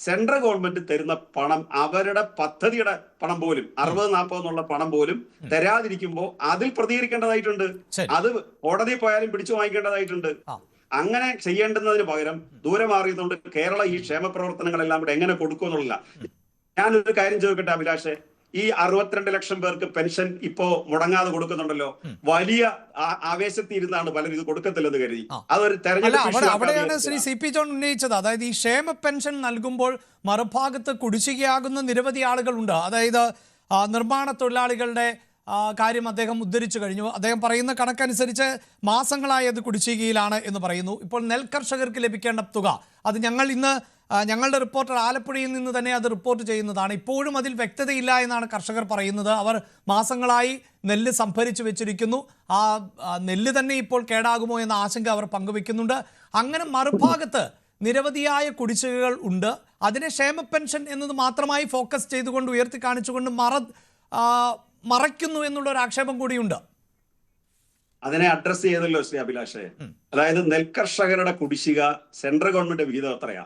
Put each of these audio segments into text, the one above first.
Central government തരുന്ന പണം അവരുടെ പദ്ധതിയുടെ പണം പോലും 60-40 എന്നുള്ള പണം പോലും തരാതിരിക്കുമ്പോൾ അതിൽ പ്രതികരിക്കേണ്ടതായിട്ടുണ്ട്. അത് കോടതി പോയാലും പിടിച്ചു വാങ്ങിക്കേണ്ടതായിട്ടുണ്ട്. അങ്ങനെ ചെയ്യേണ്ടുന്നതിന് പകരം ദൂരെ മാറിയതുകൊണ്ട് കേരള ഈ ക്ഷേമ പ്രവർത്തനങ്ങളെല്ലാം കൂടെ എങ്ങനെ കൊടുക്കുമെന്നുള്ള. ഞാനൊരു കാര്യം ചോദിക്കട്ടെ അഭിലാഷേ, ഈ 62 ലക്ഷം പേർക്ക് പെൻഷൻ ഇപ്പോ മുടങ്ങാതെ കൊടുക്കുന്നുണ്ടല്ലോ. വലിയ ആവേശത്തിരുന്നാണ് പലരും ഇത് കൊടുക്കത്തില്ലെന്ന് കരുതി. അതൊരു തെരഞ്ഞെടുപ്പ് അവിടെയാണ് ശ്രീ സി പി ജോൺ ഉന്നയിച്ചത്. അതായത് ഈ ക്ഷേമ പെൻഷൻ നൽകുമ്പോൾ മറുഭാഗത്ത് കുടിശ്ശികയാകുന്ന നിരവധി ആളുകളുണ്ട്. അതായത് നിർമ്മാണ തൊഴിലാളികളുടെ കാര്യം അദ്ദേഹം ഉദ്ധരിച്ചു കഴിഞ്ഞു. അദ്ദേഹം പറയുന്ന കണക്കനുസരിച്ച് മാസങ്ങളായി അത് കുടിശ്ശികയിലാണ് എന്ന് പറയുന്നു. ഇപ്പോൾ നെൽകർഷകർക്ക് ലഭിക്കേണ്ട തുക അത് ഞങ്ങളുടെ റിപ്പോർട്ടർ ആലപ്പുഴയിൽ നിന്ന് തന്നെ അത് റിപ്പോർട്ട് ചെയ്യുന്നതാണ്. ഇപ്പോഴും അതിൽ വ്യക്തതയില്ല എന്നാണ് കർഷകർ പറയുന്നത്. അവർ മാസങ്ങളായി നെല്ല് സംഭരിച്ചു വെച്ചിരിക്കുന്നു. ആ നെല്ല് തന്നെ ഇപ്പോൾ കേടാകുമോ എന്ന ആശങ്ക അവർ പങ്കുവെക്കുന്നുണ്ട്. അങ്ങനെ മറുഭാഗത്ത് നിരവധിയായ കുടിശ്ശികകൾ ഉണ്ട്. അതിനെ ക്ഷേമ പെൻഷൻ എന്നത് മാത്രമായി ഫോക്കസ് ചെയ്തുകൊണ്ട് ഉയർത്തി കാണിച്ചുകൊണ്ട് മറയ്ക്കുന്നു എന്നുള്ള ഒരു ആക്ഷേപം കൂടിയുണ്ട്. അതിനെ അഡ്രസ് ചെയ്തല്ലോ ശ്രീ അഭിലാഷേ. അതായത് നെൽകർഷകരുടെ കുടിശ്ശിക സെൻട്രൽ ഗവൺമെന്റ് വിഹിതം എത്രയാ,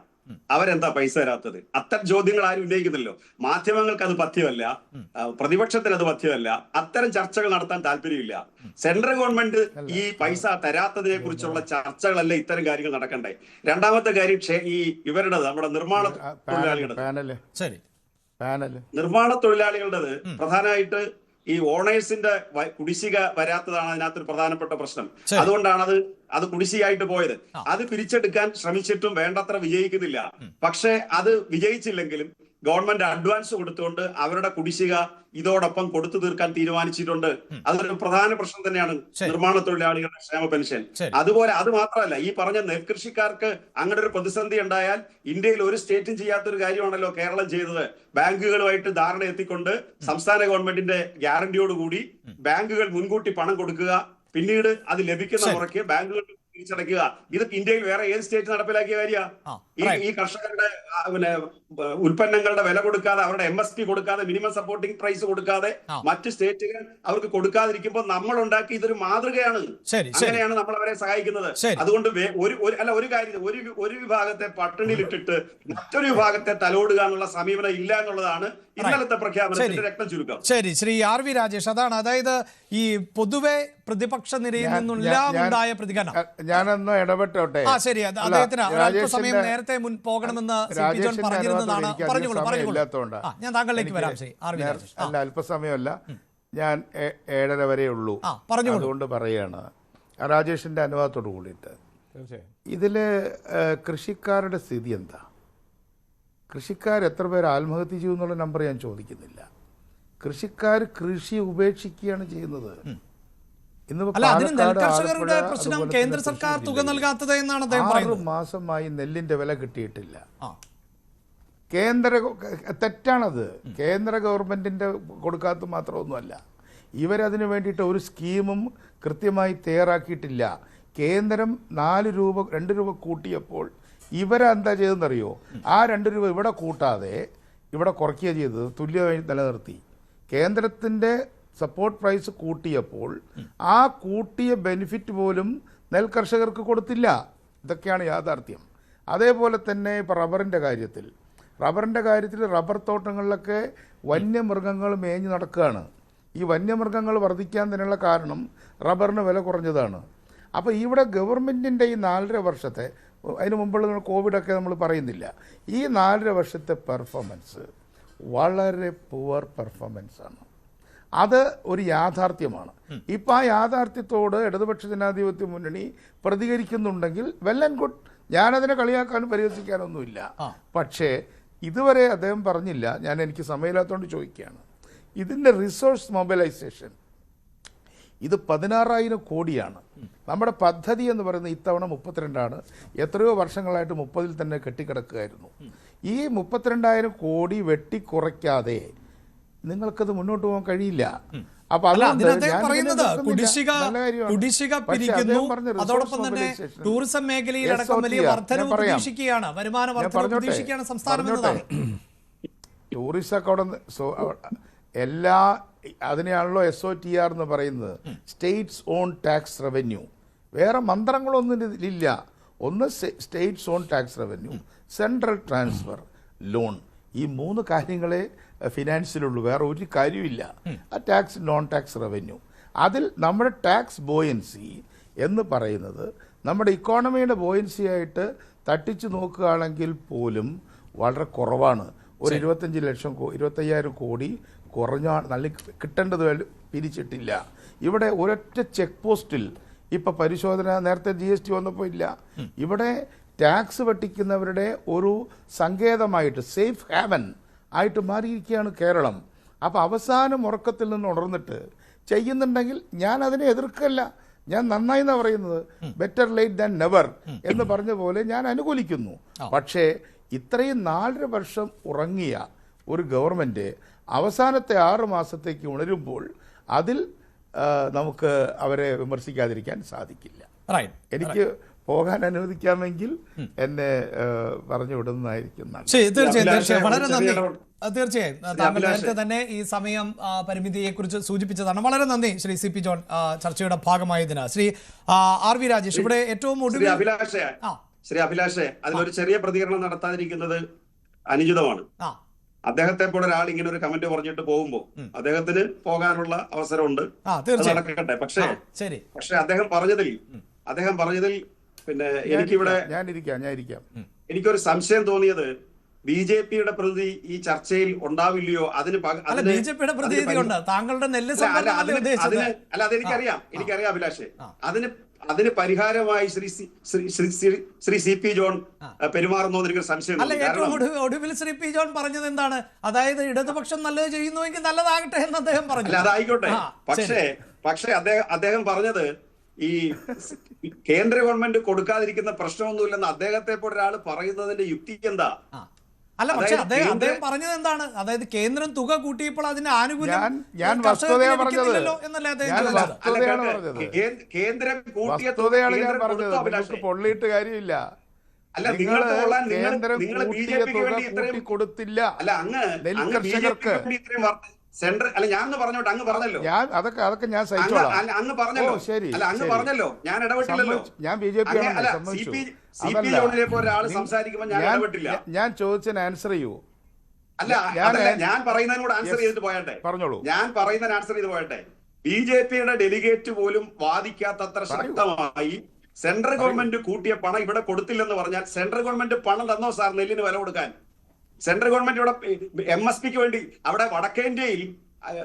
അവരെന്താ പൈസ തരാത്തത്? അത്തരം ചോദ്യങ്ങൾ ആരും ഉന്നയിക്കുന്നില്ലല്ലോ. മാധ്യമങ്ങൾക്ക് അത് പഥ്യമല്ല, പ്രതിപക്ഷത്തിന് അത് പഥ്യമല്ല. അത്തരം ചർച്ചകൾ നടത്താൻ താല്പര്യമില്ല. സെൻട്രൽ ഗവൺമെന്റ് ഈ പൈസ തരാത്തതിനെ കുറിച്ചുള്ള ചർച്ചകളല്ല ഇത്തരം കാര്യങ്ങൾ നടക്കണ്ടേ. രണ്ടാമത്തെ കാര്യം ഇവരുടെ നമ്മുടെ നിർമ്മാണ തൊഴിലാളികളുടേത് പ്രധാനമായിട്ട് ഈ ഓണേഴ്സിന്റെ കുടിശ്ശിക വരാത്തതാണ് അതിനകത്തൊരു പ്രധാനപ്പെട്ട പ്രശ്നം. അതുകൊണ്ടാണ് അത് കുടിശ്ശികയായിട്ട് പോയത്. അത് പിരിച്ചെടുക്കാൻ ശ്രമിച്ചിട്ടും വേണ്ടത്ര വിജയിക്കുന്നില്ല. പക്ഷെ അത് വിജയിച്ചില്ലെങ്കിലും ഗവൺമെന്റ് അഡ്വാൻസ് കൊടുത്തുകൊണ്ട് അവരുടെ കുടിശ്ശിക ഇതോടൊപ്പം കൊടുത്തു തീർക്കാൻ തീരുമാനിച്ചിട്ടുണ്ട്. അതൊരു പ്രധാന പ്രശ്നം തന്നെയാണ് നിർമ്മാണ തൊഴിലാളികളുടെ ക്ഷേമ പെൻഷൻ. അതുപോലെ അത് മാത്രമല്ല, ഈ പറഞ്ഞ നെൽകൃഷിക്കാർക്ക് അങ്ങനെ ഒരു പ്രതിസന്ധി ഉണ്ടായാൽ ഇന്ത്യയിൽ ഒരു സ്റ്റേറ്റും ചെയ്യാത്തൊരു കാര്യമാണല്ലോ കേരളം ചെയ്തത്. ബാങ്കുകളുമായിട്ട് ധാരണ എത്തിക്കൊണ്ട് സംസ്ഥാന ഗവൺമെന്റിന്റെ ഗ്യാരണ്ടിയോടുകൂടി ബാങ്കുകൾ മുൻകൂട്ടി പണം കൊടുക്കുക, പിന്നീട് അത് ലഭിക്കുന്ന മുറയ്ക്ക് ബാങ്കുകൾ തിരിച്ചടയ്ക്കുക. ഇത് ഇന്ത്യയിൽ വേറെ ഏത് സ്റ്റേറ്റ് നടപ്പിലാക്കിയ കാര്യമാണ്? ഈ കർഷകരുടെ ഉൽപ്പന്നങ്ങളുടെ വില കൊടുക്കാതെ, അവരുടെ MSP കൊടുക്കാതെ, മിനിമം സപ്പോർട്ടിംഗ് പ്രൈസ് കൊടുക്കാതെ മറ്റ് സ്റ്റേറ്റുകൾ അവർക്ക് കൊടുക്കാതിരിക്കുമ്പോൾ നമ്മൾ ഉണ്ടാക്കി ഇതൊരു മാതൃകയാണ്. അങ്ങനെയാണ് നമ്മൾ അവരെ സഹായിക്കുന്നത്. അതുകൊണ്ട് ഒരു വിഭാഗത്തെ പട്ടിണിയിലിട്ടിട്ട് മറ്റൊരു വിഭാഗത്തെ തലോടുക എന്നുള്ള സമീപനം ഇല്ല എന്നുള്ളതാണ് ഇന്നലത്തെ പ്രഖ്യാപനത്തിന്റെ രക്തം ചുരുക്കം. ശരി, ശ്രീ RV രാജേഷ്, അതാണ് അതായത് ഈ പൊതുവെ പ്രതിപക്ഷ നിരയിൽ നിന്നെല്ലാം ഉണ്ടായ പ്രതികരണം. ഞാനൊന്ന് ഇടപെട്ടോട്ടെ. ശരി, അദ്ദേഹത്തിന് അല്പസമയം നേരത്തെ പോകണമെന്ന് പറഞ്ഞിരുന്നതാണ്. ഞാൻ താങ്കളിലേക്ക് വരാം. അല്ല, അല്പസമയമല്ല, ഞാൻ 7:30 വരെ ഉള്ളൂ. അതുകൊണ്ട് പറയാണ് രാജേഷിന്റെ അനുവാദത്തോട് കൂടിയിട്ട്. ഇതില് കൃഷിക്കാരുടെ സ്ഥിതി എന്താ? കൃഷിക്കാർ എത്ര പേര് ആത്മഹത്യ ചെയ്യുന്നുള്ള നമ്പർ ഞാൻ ചോദിക്കുന്നില്ല. കൃഷിക്കാർ കൃഷി ഉപേക്ഷിക്കുകയാണ് ചെയ്യുന്നത്. കേന്ദ്ര സർക്കാർ തുക നൽകാത്തത് എന്നാണ് 6 മാസമായി നെല്ലിന്റെ വില കിട്ടിയിട്ടില്ല. തെറ്റാണത്. കേന്ദ്ര ഗവൺമെന്റിന്റെ കൊടുക്കാത്ത മാത്രമൊന്നുമല്ല, ഇവരതിനു വേണ്ടിയിട്ട് ഒരു സ്കീമും കൃത്യമായി തയ്യാറാക്കിയിട്ടില്ല. കേന്ദ്രം 4 രൂപ 2 രൂപ കൂട്ടിയപ്പോൾ ഇവരെന്താ ചെയ്തെന്നറിയോ? ആ 2 രൂപ ഇവിടെ കൂട്ടാതെ ഇവിടെ കുറയ്ക്കുക ചെയ്തത്, തുല്യമായി നിലനിർത്തി. കേന്ദ്രത്തിന്റെ സപ്പോർട്ട് പ്രൈസ് കൂട്ടിയപ്പോൾ ആ കൂട്ടിയ ബെനിഫിറ്റ് പോലും നെൽകർഷകർക്ക് കൊടുത്തില്ല. ഇതൊക്കെയാണ് യാഥാർത്ഥ്യം. അതേപോലെ തന്നെ ഇപ്പോൾ റബ്ബറിൻ്റെ കാര്യത്തിൽ റബ്ബർ തോട്ടങ്ങളിലൊക്കെ വന്യമൃഗങ്ങൾ മേഞ്ഞ് നടക്കുകയാണ്. ഈ വന്യമൃഗങ്ങൾ വർദ്ധിക്കാൻ തന്നെയുള്ള കാരണം റബ്ബറിന് വില കുറഞ്ഞതാണ്. അപ്പോൾ ഇവിടെ ഗവൺമെൻറ്റിൻ്റെ ഈ 4.5 വർഷത്തെ, അതിന് മുമ്പുള്ള കോവിഡൊക്കെ നമ്മൾ പറയുന്നില്ല, ഈ 4.5 വർഷത്തെ പെർഫോമൻസ് വളരെ പുവർ പെർഫോമൻസാണ്. അത് ഒരു യാഥാർത്ഥ്യമാണ്. ഇപ്പം ആ യാഥാർത്ഥ്യത്തോട് ഇടതുപക്ഷ ജനാധിപത്യ മുന്നണി പ്രതികരിക്കുന്നുണ്ടെങ്കിൽ വെൽ ആൻഡ് ഗുഡ്. ഞാനതിനെ കളിയാക്കാനും പരിഹസിക്കാനൊന്നുമില്ല. പക്ഷേ ഇതുവരെ അദ്ദേഹം പറഞ്ഞില്ല. എനിക്ക് സമയമില്ലാത്തതുകൊണ്ട് ചോദിക്കുകയാണ്. ഇതിൻ്റെ റിസോഴ്സ് മൊബിലൈസേഷൻ ഇത് 16,000 കോടിയാണ്. നമ്മുടെ പദ്ധതി എന്ന് പറയുന്നത് ഇത്തവണ 32 എത്രയോ വർഷങ്ങളായിട്ട് 30-ൽ തന്നെ കെട്ടിക്കിടക്കുകയായിരുന്നു. ഈ 32,000 കോടി വെട്ടിക്കുറയ്ക്കാതെ നിങ്ങൾക്കത് മുന്നോട്ട് പോകാൻ കഴിയില്ല. അപ്പൊ അതോടൊപ്പം തന്നെ ടൂറിസം മേഖലയിലടക്കം വലിയ വർധനവ് പ്രതീക്ഷിക്കുകയാണ്, വരുമാന വർധനവ് പ്രതീക്ഷിക്കുകയാണ് സംസ്ഥാനം. ടൂറിസം എല്ലാ അതിനെയാണല്ലോ SOTR എന്ന് പറയുന്നത്, സ്റ്റേറ്റ്സ് ഓൺ ടാക്സ് റവന്യൂ. വേറെ മന്ത്രങ്ങളൊന്നും ഇതിലില്ല. ഒന്ന് States on tax revenue, central transfer, loan. ഈ 3 കാര്യങ്ങളെ ഫിനാൻസിലുള്ളൂ, വേറെ ഒരു കാര്യമില്ല. ആ ടാക്സ്, നോൺ ടാക്സ് റവന്യൂ. അതിൽ നമ്മുടെ ടാക്സ് ബോയൻസി എന്ന് പറയുന്നത് നമ്മുടെ ഇക്കോണമിയുടെ ബോയൻസി ആയിട്ട് തട്ടിച്ചു നോക്കുകയാണെങ്കിൽ പോലും വളരെ കുറവാണ്. ഒരു 25,000 കോടി കുറഞ്ഞ നല്ല കിട്ടേണ്ടത് പിരിച്ചിട്ടില്ല. ഇവിടെ ഒരൊറ്റ ചെക്ക് പോസ്റ്റിൽ ഇപ്പം പരിശോധന, നേരത്തെ GST വന്നപ്പോൾ ഇല്ല. ഇവിടെ ടാക്സ് വെട്ടിക്കുന്നവരുടെ ഒരു സങ്കേതമായിട്ട്, സേഫ് ഹാവൻ ആയിട്ട് മാറിയിരിക്കുകയാണ് കേരളം. അപ്പോൾ അവസാനം ഉറക്കത്തിൽ നിന്ന് ഉണർന്നിട്ട് ചെയ്യുന്നുണ്ടെങ്കിൽ ഞാൻ അതിനെ എതിർക്കല്ല, ഞാൻ നന്നായി എന്നാണ് പറയുന്നത്. ബെറ്റർ ലേറ്റ് ദാൻ നെവർ എന്ന് പറഞ്ഞ പോലെ ഞാൻ അനുകൂലിക്കുന്നു. പക്ഷേ ഇത്രയും 4.5 വർഷം ഉറങ്ങിയ ഒരു ഗവൺമെൻറ് അവസാനത്തെ 6 മാസത്തേക്ക് ഉണരുമ്പോൾ അതിൽ നമുക്ക് അവരെ വിമർശിക്കാതിരിക്കാൻ സാധിക്കില്ല. എനിക്ക് പോകാൻ അനുവദിക്കാമെങ്കിൽ എന്നെ പറഞ്ഞു വിടുന്നതായിരിക്കും. തീർച്ചയായും വളരെ നന്ദി. തീർച്ചയായും താങ്കൾ നേരത്തെ തന്നെ ഈ സമയം പരിമിതിയെ കുറിച്ച് സൂചിപ്പിച്ചതാണ്. വളരെ നന്ദി ശ്രീ CP ജോൺ, ചർച്ചയുടെ ഭാഗമായതിന്. ശ്രീ RV രാജേഷ്, ഇവിടെ ഏറ്റവും ഒടുവിൽ ശ്രീ അഭിലാഷേ, അതിലൊരു ചെറിയ പ്രതികരണം നടത്താതിരിക്കുന്നത് അനുചിതമാണ്. അദ്ദേഹത്തെ പോലെ ഒരാൾ ഇങ്ങനെ ഒരു കമന്റ് പറഞ്ഞിട്ട് പോകുമ്പോ അദ്ദേഹത്തിന് പോകാനുള്ള അവസരമുണ്ട്, നടക്കട്ടെ. പക്ഷേ അദ്ദേഹം പറഞ്ഞതിൽ പിന്നെ എനിക്കിവിടെ എനിക്കൊരു സംശയം തോന്നിയത്, BJP-യുടെ പ്രതിനിധി ഈ ചർച്ചയിൽ ഉണ്ടാവില്ലയോ? എനിക്കറിയാം അഭിലാഷേ. അതിന് പരിഹാരമായി ശ്രീ CP ജോൺ പെരുമാറുന്നു എന്നൊരു സംശയം. ഒടുവിൽ ശ്രീ P ജോൺ പറഞ്ഞത് എന്താണ്? അതായത് ഇടതുപക്ഷം നല്ലത് ചെയ്യുന്നുവെങ്കിൽ നല്ലതാകട്ടെ എന്ന് അദ്ദേഹം പറഞ്ഞു. അല്ല, അതായിക്കോട്ടെ. പക്ഷേ അദ്ദേഹം പറഞ്ഞത് ഈ കേന്ദ്ര ഗവൺമെന്റ് കൊടുക്കാതിരിക്കുന്ന പ്രശ്നമൊന്നുമില്ലെന്ന് അദ്ദേഹത്തെ പോലെ ഒരാൾ പറയുന്നതിന്റെ യുക്തി എന്താ? അല്ല, പക്ഷെ അദ്ദേഹം പറഞ്ഞത് എന്താണ്? അതായത് കേന്ദ്രം തുക കൂട്ടിയപ്പോൾ അതിന്റെ ആനുകൂല്യം കേന്ദ്രം കൂട്ടിയ പൊള്ളിയിട്ട് കാര്യമില്ല. അല്ല, നിങ്ങൾ BJP-ക്ക് വേണ്ടി ഇത്രയും കൊടുത്തില്ല. അല്ല, സെൻട്രൽ അല്ല, ഞാൻ പറഞ്ഞോട്ടെ, അങ്ങ് പറഞ്ഞല്ലോ. അതൊക്കെ ഞാൻ സഹിച്ചോളാം. അങ്ങ് പറഞ്ഞല്ലോ. ശരി, അല്ല, അങ്ങ് പറഞ്ഞല്ലോ, ഞാൻ ഇടപെട്ടില്ലല്ലോ. ഞാൻ BJP ഞാൻ ചോദിച്ചതിന് ആൻസർ ചെയ്യൂ. അല്ല, ഞാൻ പറയുന്നതിനോട് ആൻസർ ചെയ്തിട്ട് പോയട്ടെ. പറഞ്ഞോളൂ. ഞാൻ പറയുന്നതിന് ആൻസർ ചെയ്ത് പോയട്ടെ. BJP-യുടെ ഡെലിഗേറ്റ് പോലും വാദിക്കാത്തത്ര ശക്തമായി സെൻട്രൽ ഗവൺമെന്റ് കൂട്ടിയ പണം ഇവിടെ കൊടുത്തില്ലെന്ന് പറഞ്ഞാൽ, സെൻട്രൽ ഗവൺമെന്റ് പണം തന്നോ സാർ നെല്ലിന് വില കൊടുക്കാൻ? സെൻട്രൽ ഗവൺമെന്റ് ഇവിടെ MSPക്ക് വേണ്ടി അവിടെ വടക്കേന്ത്യയിൽ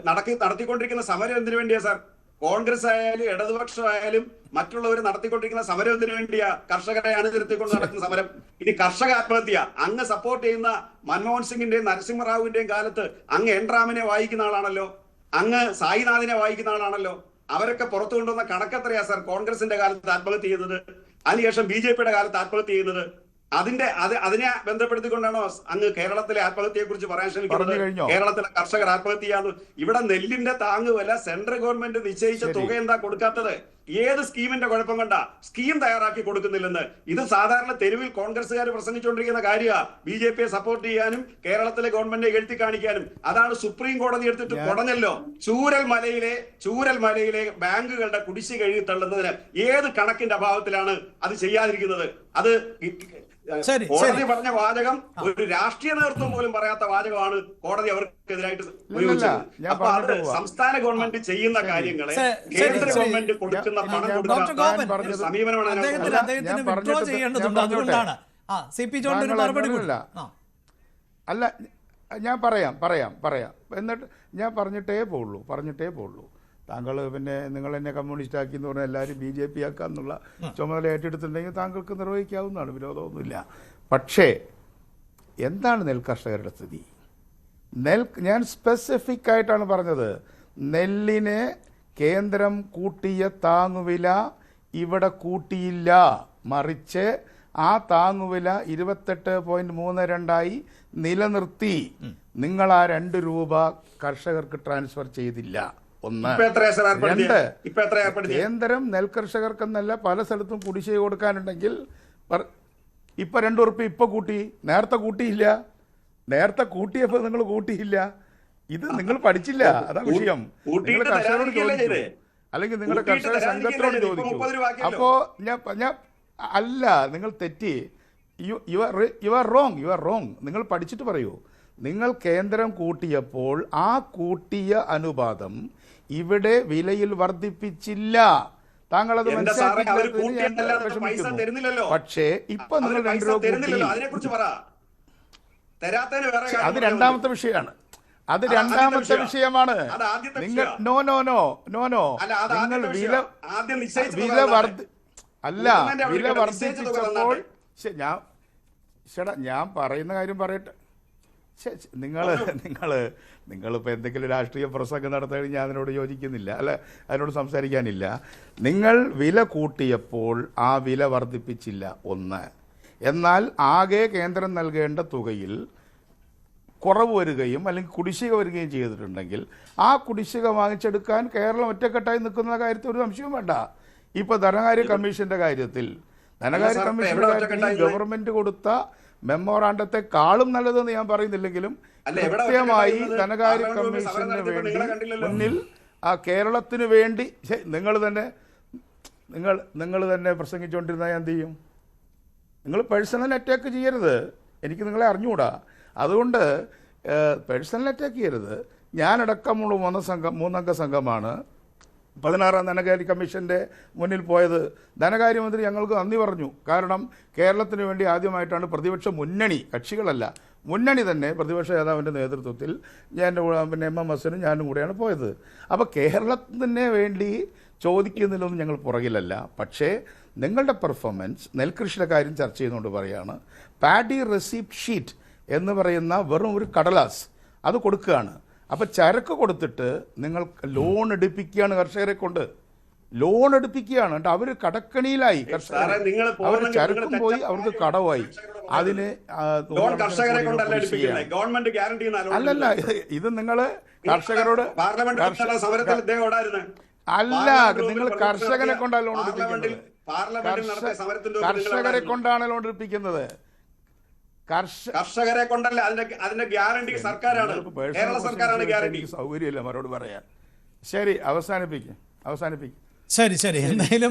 നടത്തിക്കൊണ്ടിരിക്കുന്ന സമരം എന്തിനു വേണ്ടിയാ സാർ? കോൺഗ്രസ് ആയാലും ഇടതുപക്ഷമായാലും മറ്റുള്ളവർ നടത്തിക്കൊണ്ടിരിക്കുന്ന സമരം എന്തിനു വേണ്ടിയാ? കർഷകരെ അണിനിരത്തിക്കൊണ്ട് നടക്കുന്ന സമരം. ഇനി കർഷക ആത്മഹത്യ അങ്ങ് സപ്പോർട്ട് ചെയ്യുന്ന മൻമോഹൻ സിംഗിന്റെയും നരസിംഹറാവുവിന്റെയും കാലത്ത് അങ്ങ് എൻറാമിനെ വായിക്കുന്ന ആളാണല്ലോ, അങ്ങ് സായിനാഥിനെ വായിക്കുന്ന ആളാണല്ലോ. അവരൊക്കെ പുറത്തു കൊണ്ടുവന്ന കണക്കെത്രയാ സാർ കോൺഗ്രസിന്റെ കാലത്ത് ആത്മഹത്യ ചെയ്യുന്നത്, അതിനുശേഷം BJP-യുടെ കാലത്ത് ആത്മഹത്യ ചെയ്യുന്നത്? അതിനെ ബന്ധപ്പെടുത്തിക്കൊണ്ടാണോ അങ്ങ് കേരളത്തിലെ ആത്മഹത്യയെ കുറിച്ച് പറയാൻ ശ്രമിക്കുന്നത്? കേരളത്തിലെ കർഷകർ ആത്മഹത്യ ചെയ്യാന്ന്. ഇവിടെ നെല്ലിന്റെ താങ്ങുവില സെൻട്രൽ ഗവൺമെന്റ് നിശ്ചയിച്ച തുക എന്താ കൊടുക്കാത്തത്? ഏത് സ്കീമിന്റെ കുഴപ്പം കണ്ടാ സ്കീം തയ്യാറാക്കി കൊടുക്കുന്നില്ലെന്ന്? ഇത് സാധാരണ തെരുവിൽ കോൺഗ്രസ്സുകാർ പ്രസംഗിച്ചുകൊണ്ടിരിക്കുന്ന കാര്യമാണ്, BJP-യെ സപ്പോർട്ട് ചെയ്യാനും കേരളത്തിലെ ഗവൺമെന്റിനെ എഴുത്തി കാണിക്കാനും. അതാണ് സുപ്രീം കോടതി എടുത്തിട്ട് കുടഞ്ഞല്ലോ. ചൂരൽമലയിലെ ബാങ്കുകളുടെ കുടിശ്ശിക എഴുതി തള്ളുന്നതിന് ഏത് കണക്കിന്റെ അഭാവത്തിലാണ് അത് ചെയ്യാതിരിക്കുന്നത്? അത് കോടതി പറഞ്ഞ വാചകം ഒരു രാഷ്ട്രീയ നേതൃത്വം പോലും പറയാത്ത വാചകമാണ് കോടതി അവർക്കെതിരായിട്ട് ഉപയോഗിച്ചത്. അപ്പൊ അത് സംസ്ഥാന ഗവൺമെന്റ് ചെയ്യുന്ന കാര്യങ്ങളെ കേന്ദ്ര ഗവൺമെന്റ് കൊടുക്കുന്ന പണം കൊടുക്കുന്ന സമീപനമാണ്. അല്ല, ഞാൻ പറയാം. എന്നിട്ട് ഞാൻ പറഞ്ഞിട്ടേ പോവുള്ളൂ. താങ്കൾ പിന്നെ നിങ്ങൾ എന്നെ കമ്മ്യൂണിസ്റ്റ് ആക്കി എന്ന് പറഞ്ഞാൽ എല്ലാവരും BJP ആക്കാന്നുള്ള ചുമതല ഏറ്റെടുത്തിട്ടുണ്ടെങ്കിൽ താങ്കൾക്ക് നിർവഹിക്കാവുന്നതാണ്, വിരോധമൊന്നുമില്ല. പക്ഷേ എന്താണ് നെൽകർഷകരുടെ സ്ഥിതി? ഞാൻ സ്പെസിഫിക് ആയിട്ടാണ് പറഞ്ഞത്. നെല്ലിന് കേന്ദ്രം കൂട്ടിയ താങ്ങുവില ഇവിടെ കൂട്ടിയില്ല, മറിച്ച് ആ താങ്ങുവില 28.32 നിലനിർത്തി. നിങ്ങൾ ആ 2 രൂപ കർഷകർക്ക് ട്രാൻസ്ഫർ ചെയ്തില്ല. 1. 2, കേന്ദ്രം നെൽകർഷകർക്കെന്നല്ല പല സ്ഥലത്തും കുടിശ്ശിക കൊടുക്കാനുണ്ടെങ്കിൽ ഇപ്പൊ 2 ഉറുപ്പിക ഇപ്പൊ കൂട്ടി, നേരത്തെ കൂട്ടിയില്ല. നേരത്തെ കൂട്ടിയപ്പോ നിങ്ങൾ കൂട്ടിയില്ല. ഇത് നിങ്ങൾ പഠിച്ചില്ല, അതാ വിഷയം. നിങ്ങൾ കർഷകരോട് ചോദിച്ചു, അല്ലെങ്കിൽ നിങ്ങളുടെ കർഷക സംഘത്തിനോട് ചോദിച്ചു. അപ്പോ ഞാൻ നിങ്ങൾ തെറ്റി. You are wrong. നിങ്ങൾ പഠിച്ചിട്ട് പറയൂ. നിങ്ങൾ കേന്ദ്രം കൂട്ടിയപ്പോൾ ആ കൂട്ടിയ അനുപാതം ഇവിടെ വിലയിൽ വർദ്ധിപ്പിച്ചില്ല. താങ്കൾ അത് മനസ്സിലാക്കിയിട്ടില്ല. പക്ഷേ ഇപ്പൊ നിങ്ങൾ 2 രൂപ കൂട്ടി. അത് രണ്ടാമത്തെ വിഷയമാണ്. അത് രണ്ടാമത്തെ വിഷയമാണ്. നിങ്ങൾ നിങ്ങൾ വില വർദ്ധിപ്പിച്ചപ്പോൾ ഞാൻ പറയുന്ന കാര്യം പറയട്ടെ. നിങ്ങളിപ്പോൾ എന്തെങ്കിലും രാഷ്ട്രീയ പ്രസംഗം നടത്താൻ ഞാൻ അതിനോട് യോജിക്കുന്നില്ല, അതിനോട് സംസാരിക്കാനില്ല. നിങ്ങൾ വില കൂട്ടിയപ്പോൾ ആ വില വർദ്ധിപ്പിച്ചില്ല, ഒന്ന്. എന്നാൽ ആകെ കേന്ദ്രം നൽകേണ്ട തുകയിൽ കുറവ് വരികയും അല്ലെങ്കിൽ കുടിശ്ശിക വരികയും ചെയ്തിട്ടുണ്ടെങ്കിൽ ആ കുടിശ്ശിക വാങ്ങിച്ചെടുക്കാൻ കേരളം ഒറ്റക്കെട്ടായി നിൽക്കുന്ന കാര്യത്തിൽ ഒരു സംശയവും വേണ്ട. ഇപ്പോൾ ധനകാര്യ കമ്മീഷന്റെ കാര്യത്തിൽ ഗവൺമെന്റ് കൊടുത്ത മെമ്മോറാണ്ടത്തെക്കാളും നല്ലതെന്ന് ഞാൻ പറയുന്നില്ലെങ്കിലും കൃത്യമായി ധനകാര്യ കമ്മീഷന് വേണ്ടി മുന്നിൽ ആ കേരളത്തിന് വേണ്ടി നിങ്ങൾ തന്നെ പ്രസംഗിച്ചുകൊണ്ടിരുന്നാൽ ഞാൻ എന്ത് ചെയ്യും? നിങ്ങൾ പേഴ്സണൽ അറ്റാക്ക് ചെയ്യരുത്. എനിക്ക് നിങ്ങളെ അറിഞ്ഞുകൂടാ. അതുകൊണ്ട് പേഴ്സണൽ അറ്റാക്ക് ചെയ്യരുത്. ഞാനടക്കമുള്ള മൂന്നംഗ സംഘമാണ് 16-ാം ധനകാര്യ കമ്മീഷൻ്റെ മുന്നിൽ പോയത്. ധനകാര്യമന്ത്രി ഞങ്ങൾക്ക് നന്ദി പറഞ്ഞു. കാരണം കേരളത്തിന് വേണ്ടി ആദ്യമായിട്ടാണ് പ്രതിപക്ഷ മുന്നണി, കക്ഷികളല്ല, മുന്നണി തന്നെ പ്രതിപക്ഷ നേതാവിൻ്റെ നേതൃത്വത്തിൽ പിന്നെ MMSനും ഞാനും കൂടെയാണ് പോയത്. അപ്പോൾ കേരളത്തിന് വേണ്ടി ചോദിക്കുന്നതിലൊന്നും ഞങ്ങൾ പുറകിലല്ല. പക്ഷേ നിങ്ങളുടെ പെർഫോമൻസ്, നെൽകൃഷിയുടെ കാര്യം ചർച്ച ചെയ്യുന്നുകൊണ്ട് പറയുകയാണ്, പാഡി റെസിപ്റ്റ് ഷീറ്റ് എന്ന് പറയുന്ന വെറും ഒരു കടലാസ് അത് കൊടുക്കുകയാണ്. അപ്പം ചരക്ക് കൊടുത്തിട്ട് നിങ്ങൾ ലോൺ എടുപ്പിക്കുകയാണ്, കർഷകരെ കൊണ്ട് ലോൺ എടുപ്പിക്കുകയാണ്. എന്നിട്ട് അവർ കടക്കണിയിലായി, അവർ ചരക്കും പോയി, അവർക്ക് കടവായി. അതിന് അല്ലല്ല, ഇത് നിങ്ങൾ കർഷകരോട് അല്ല, നിങ്ങൾ കർഷകരെ കൊണ്ടാണ് ലോൺ എടുപ്പിക്കുന്നത്. കർഷകരെ കൊണ്ടാണ് ലോൺ എടുപ്പിക്കുന്നത്. കർഷകരെ കൊണ്ടല്ല, അതിന്റെ ഗ്യാരണ്ടി സർക്കാരാണ്, കേരള സർക്കാരാണ് ഗ്യാരണ്ടി. സൗകര്യമില്ല മറുപടി പറയാൻ. ശരി, അവസാനിപ്പിക്കും. ശരി. എന്തായാലും